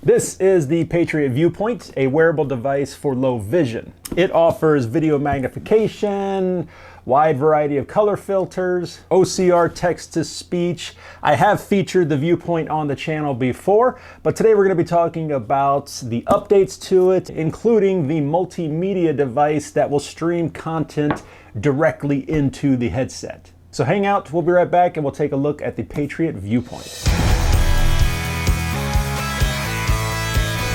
This is the Patriot Viewpoint, a wearable device for low vision. It offers video magnification, wide variety of color filters, OCR text-to-speech. I have featured the Viewpoint on the channel before, but today we're going to be talking about the updates to it, including the multimedia device that will stream content directly into the headset. So hang out, we'll be right back and we'll take a look at the Patriot Viewpoint.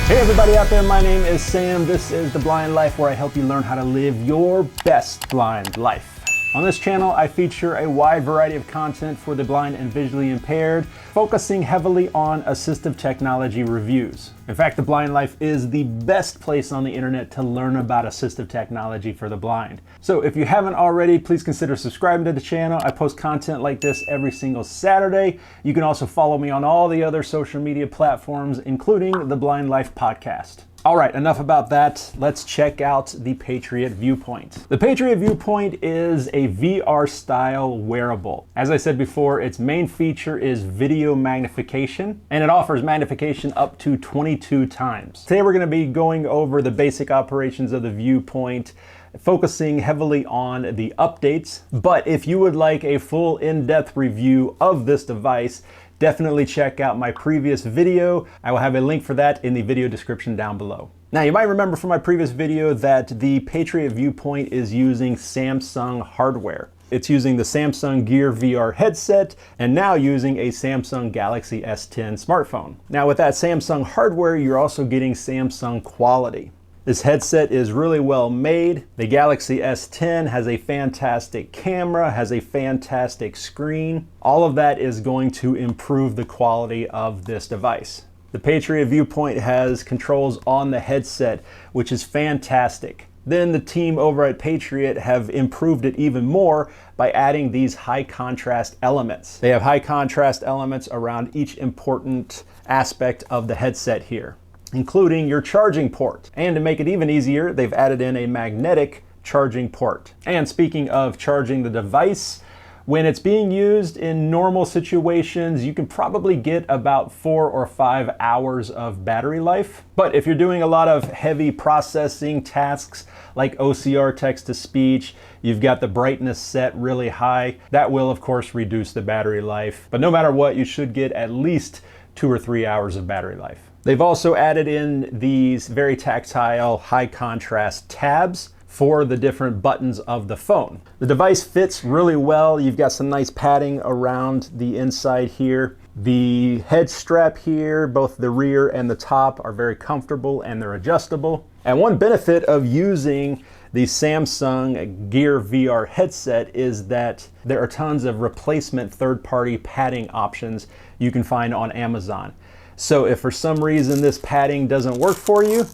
Hey everybody out there, my name is Sam. This is The Blind Life, where I help you learn how to live your best blind life. On this channel, I feature a wide variety of content for the blind and visually impaired, focusing heavily on assistive technology reviews. In fact, The Blind Life is the best place on the internet to learn about assistive technology for the blind. So if you haven't already, please consider subscribing to the channel. I post content like this every single Saturday. You can also follow me on all the other social media platforms, including the Blind Life podcast. All right, enough about that. Let's check out the Patriot Viewpoint. The Patriot Viewpoint is a VR style wearable. As I said before, its main feature is video magnification, and it offers magnification up to 22 times. Today we're going to be going over the basic operations of the Viewpoint, focusing heavily on the updates. But if you would like a full in-depth review of this device, definitely check out my previous video. I will have a link for that in the video description down below. Now, you might remember from my previous video that the Patriot Viewpoint is using Samsung hardware. It's using the Samsung Gear VR headset and now using a Samsung Galaxy S10 smartphone. Now, with that Samsung hardware, you're also getting Samsung quality. This headset is really well made. The Galaxy S10 has a fantastic camera, has a fantastic screen. All of that is going to improve the quality of this device. The Patriot Viewpoint has controls on the headset, which is fantastic. Then the team over at Patriot have improved it even more by adding these high contrast elements. They have high contrast elements around each important aspect of the headset here, including your charging port. And to make it even easier, they've added in a magnetic charging port. And speaking of charging the device, when it's being used in normal situations, you can probably get about 4 or 5 hours of battery life. But if you're doing a lot of heavy processing tasks like OCR text-to-speech, you've got the brightness set really high, that will of course reduce the battery life. But no matter what, you should get at least 2 or 3 hours of battery life. They've also added in these very tactile, high contrast tabs for the different buttons of the phone. The device fits really well. You've got some nice padding around the inside here. The head strap here, both the rear and the top, are very comfortable and they're adjustable. And one benefit of using the Samsung Gear VR headset is that there are tons of replacement third-party padding options you can find on Amazon. So if for some reason this padding doesn't work for you,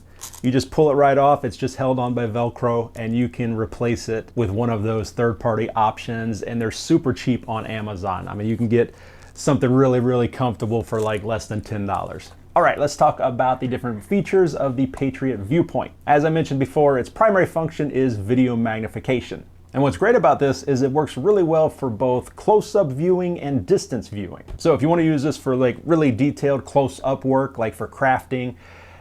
you just pull it right off. It's just held on by Velcro and you can replace it with one of those third-party options, and they're super cheap on Amazon. I mean, you can get something really, really comfortable for like less than $10. All right, let's talk about the different features of the Patriot Viewpoint. As I mentioned before, its primary function is video magnification. And what's great about this is it works really well for both close-up viewing and distance viewing. So if you want to use this for like really detailed close-up work, like for crafting,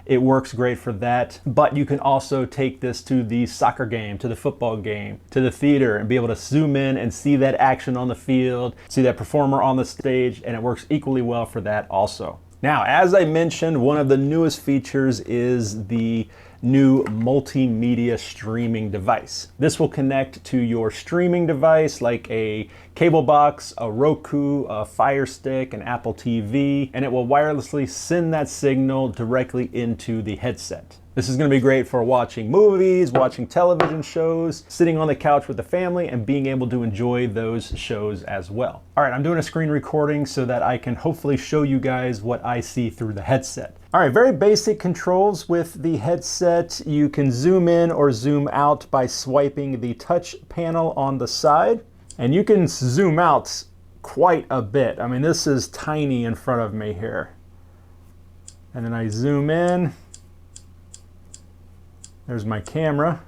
it works great for that. But you can also take this to the soccer game, to the football game, to the theater, and be able to zoom in and see that action on the field, see that performer on the stage, and it works equally well for that also. Now, as I mentioned, one of the newest features is the new multimedia streaming device. This will connect to your streaming device like a cable box, a Roku, a Fire Stick, an Apple TV, and it will wirelessly send that signal directly into the headset. This is going to be great for watching movies, watching television shows, sitting on the couch with the family, and being able to enjoy those shows as well. All right, I'm doing a screen recording so that I can hopefully show you guys what I see through the headset. All right, very basic controls with the headset. You can zoom in or zoom out by swiping the touch panel on the side, and you can zoom out quite a bit. I mean, this is tiny in front of me here. And then I zoom in. There's my camera.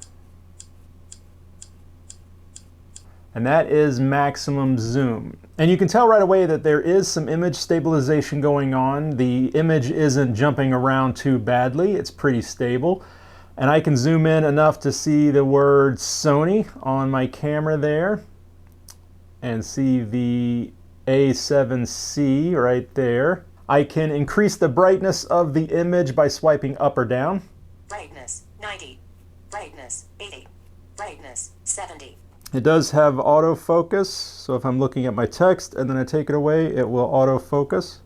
and that is maximum zoom. And you can tell right away that there is some image stabilization going on. The image isn't jumping around too badly. It's pretty stable. And I can zoom in enough to see the word Sony on my camera there and see the A7C right there. I can increase the brightness of the image by swiping up or down. Brightness 90, brightness 80, brightness 70. It does have autofocus, so if I'm looking at my text and then I take it away, it will autofocus.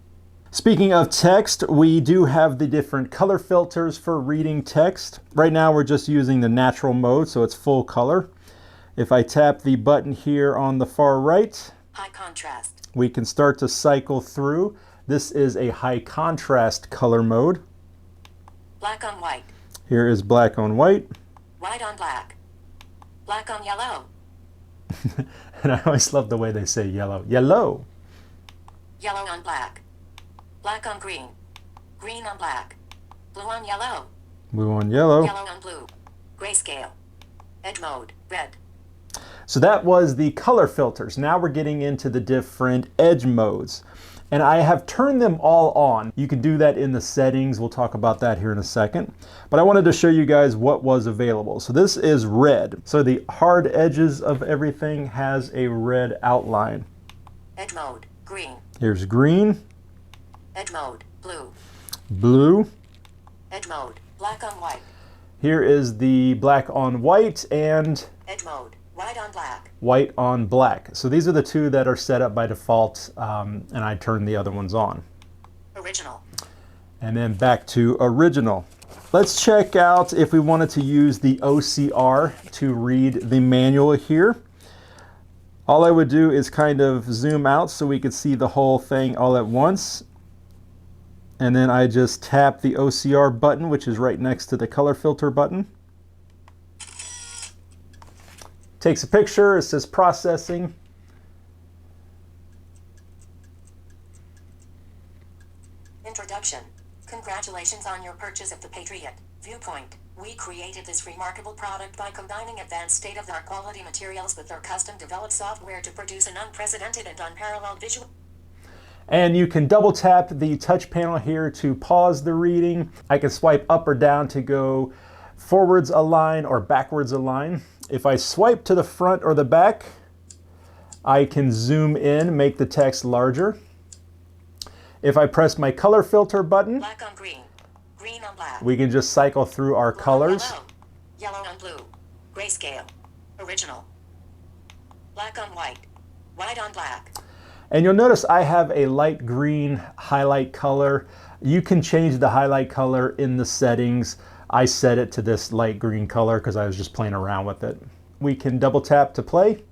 Speaking of text, we do have the different color filters for reading text. Right now we're just using the natural mode, so it's full color. If I tap the button here on the far right, High contrast. we can start to cycle through. This is a high contrast color mode. Black on white. Here is black on white. White on black. Black on yellow. And I always love the way they say yellow. Yellow. Yellow on black. Black on green. Green on black. Blue on yellow. Blue on yellow. Yellow on blue. Grayscale. Edge mode. Red. So that was the color filters. Now we're getting into the different edge modes. And I have turned them all on. You can do that in the settings. We'll talk about that here in a second. But I wanted to show you guys what was available. So this is red. So the hard edges of everything has a red outline. Edge mode. Green. Here's green. Edge mode. Blue. Blue. Edge mode. Black on white. Here is the black on white and Edge mode. White on black. white on black. So these are the two that are set up by default, and I turned the other ones on. Original. And then back to original. Let's check out if we wanted to use the OCR to read the manual here. All I would do is kind of zoom out so we could see the whole thing all at once. And then I just tap the OCR button, which is right next to the color filter button. Takes a picture, it says processing. Introduction. Congratulations on your purchase of the Patriot Viewpoint. We created this remarkable product by combining advanced state-of-the-art quality materials with our custom-developed software to produce an unprecedented and unparalleled visual. And you can double tap the touch panel here to pause the reading. I can swipe up or down to go forwards a line or backwards a line. If I swipe to the front or the back, I can zoom in, make the text larger. If I press my color filter button, Black on green. Green on black. we can just cycle through our Blue on colors. Yellow. Yellow on blue. Grayscale. Original. Black on white. White on black. And you'll notice I have a light green highlight color. You can change the highlight color in the settings. I set it to this light green color because I was just playing around with it. We can double tap to play.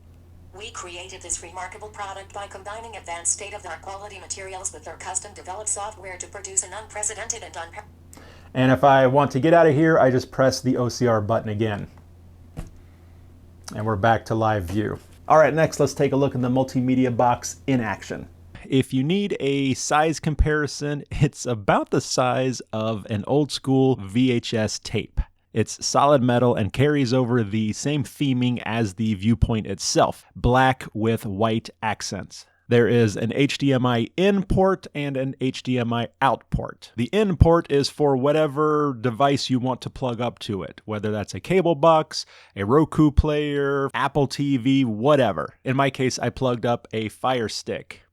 We created this remarkable product by combining advanced state-of-the-art quality materials with our custom-developed software to produce an unprecedented and unparalleled. And if I want to get out of here, I just press the OCR button again. And we're back to live view. All right, next let's take a look at the Multimedia Box in action. If you need a size comparison, it's about the size of an old school VHS tape. It's solid metal and carries over the same theming as the Viewpoint itself, black with white accents. There is an HDMI in port and an HDMI out port. The in port is for whatever device you want to plug up to it, whether that's a cable box, a Roku player, Apple TV, whatever. In my case, I plugged up a Fire Stick.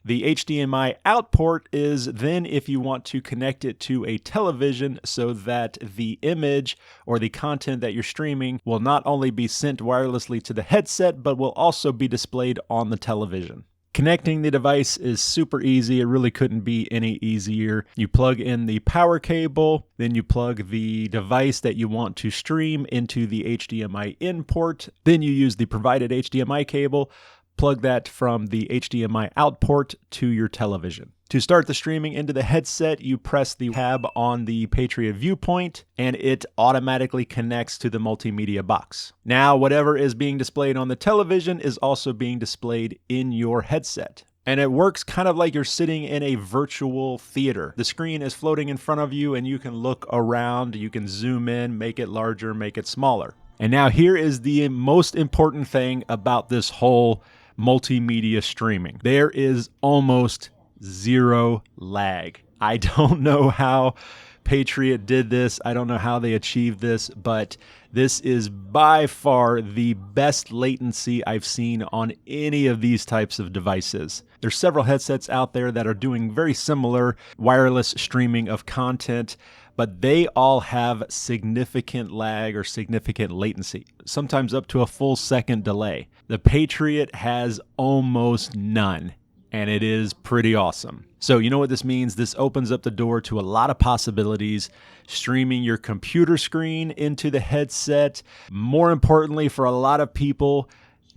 The HDMI out port is then if you want to connect it to a television so that the image or the content that you're streaming will not only be sent wirelessly to the headset, but will also be displayed on the television. Connecting the device is super easy. It really couldn't be any easier. You plug in the power cable, then you plug the device that you want to stream into the HDMI in port, then you use the provided HDMI cable, plug that from the HDMI out port to your television. To start the streaming into the headset, you press the tab on the Patriot Viewpoint and it automatically connects to the Multimedia Box. Now, whatever is being displayed on the television is also being displayed in your headset. And it works kind of like you're sitting in a virtual theater. The screen is floating in front of you and you can look around, you can zoom in, make it larger, make it smaller. And now here is the most important thing about this whole multimedia streaming. There is almost zero lag. I don't know how Patriot did this. I don't know how they achieved this, but this is by far the best latency I've seen on any of these types of devices. There's several headsets out there that are doing very similar wireless streaming of content, but they all have significant lag or significant latency, sometimes up to a full second delay. The Patriot has almost none, and it is pretty awesome. So you know what this means? This opens up the door to a lot of possibilities, streaming your computer screen into the headset. More importantly, for a lot of people,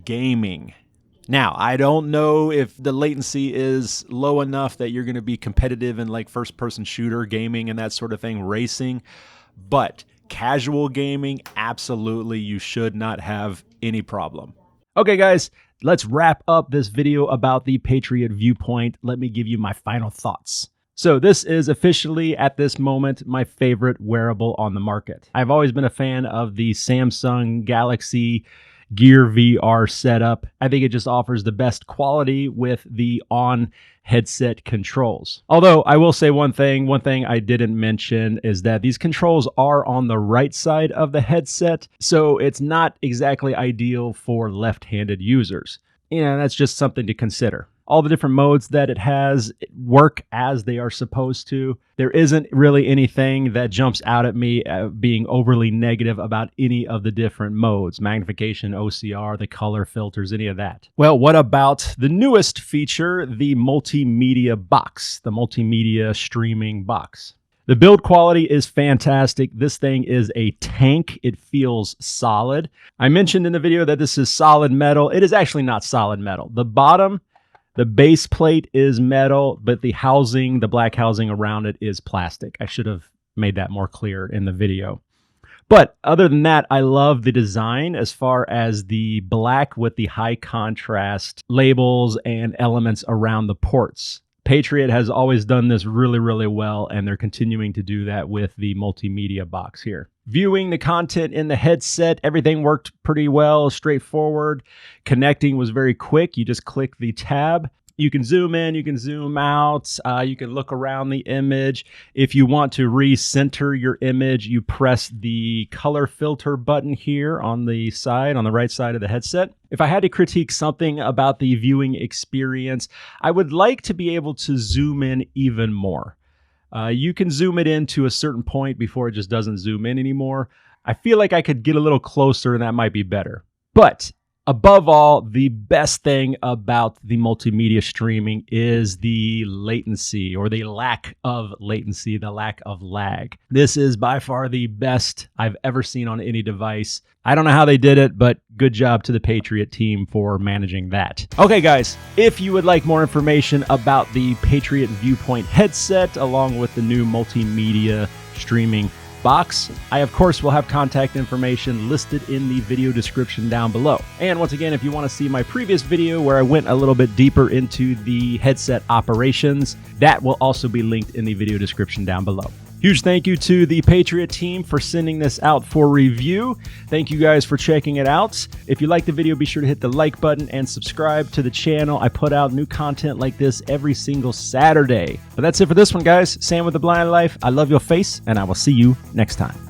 gaming. Now, I don't know if the latency is low enough that you're going to be competitive in like first-person shooter gaming and that sort of thing, racing, but casual gaming, absolutely, you should not have any problem. Okay, guys, let's wrap up this video about the Patriot Viewpoint. Let me give you my final thoughts. So this is officially, at this moment, my favorite wearable on the market. I've always been a fan of the Samsung Galaxy Gear VR setup. I think it just offers the best quality with the on-headset controls. Although I will say one thing I didn't mention is that these controls are on the right side of the headset, so it's not exactly ideal for left-handed users. You know, that's just something to consider. All the different modes that it has work as they are supposed to. There isn't really anything that jumps out at me being overly negative about any of the different modes. Magnification, OCR, the color filters, any of that. Well, what about the newest feature, the Multimedia Box, the Multimedia Streaming Box? The build quality is fantastic. This thing is a tank. It feels solid. I mentioned in the video that this is solid metal. It is actually not solid metal. The bottom, the base plate is metal, but the housing, the black housing around it is plastic. I should have made that more clear in the video. But other than that, I love the design as far as the black with the high contrast labels and elements around the ports. Patriot has always done this really, really well, and they're continuing to do that with the Multimedia Box here. Viewing the content in the headset, everything worked pretty well, straightforward. Connecting was very quick. You just click the tab. You can zoom in, you can zoom out, you can look around the image. If you want to recenter your image, you press the color filter button here on the side, on the right side of the headset. If I had to critique something about the viewing experience, I would like to be able to zoom in even more. You can zoom it in to a certain point before it just doesn't zoom in anymore. I feel like I could get a little closer and that might be better. But above all, the best thing about the multimedia streaming is the latency, or the lack of latency, the lack of lag. This is by far the best I've ever seen on any device. I don't know how they did it, but good job to the Patriot team for managing that. Okay, guys, if you would like more information about the Patriot Viewpoint headset, along with the new multimedia streaming box, I of course will have contact information listed in the video description down below. And once again, if you want to see my previous video where I went a little bit deeper into the headset operations, that will also be linked in the video description down below. Huge thank you to the Patriot team for sending this out for review. Thank you guys for checking it out. If you like the video, be sure to hit the like button and subscribe to the channel. I put out new content like this every single Saturday. But that's it for this one, guys. Sam with The Blind Life. I love your face, and I will see you next time.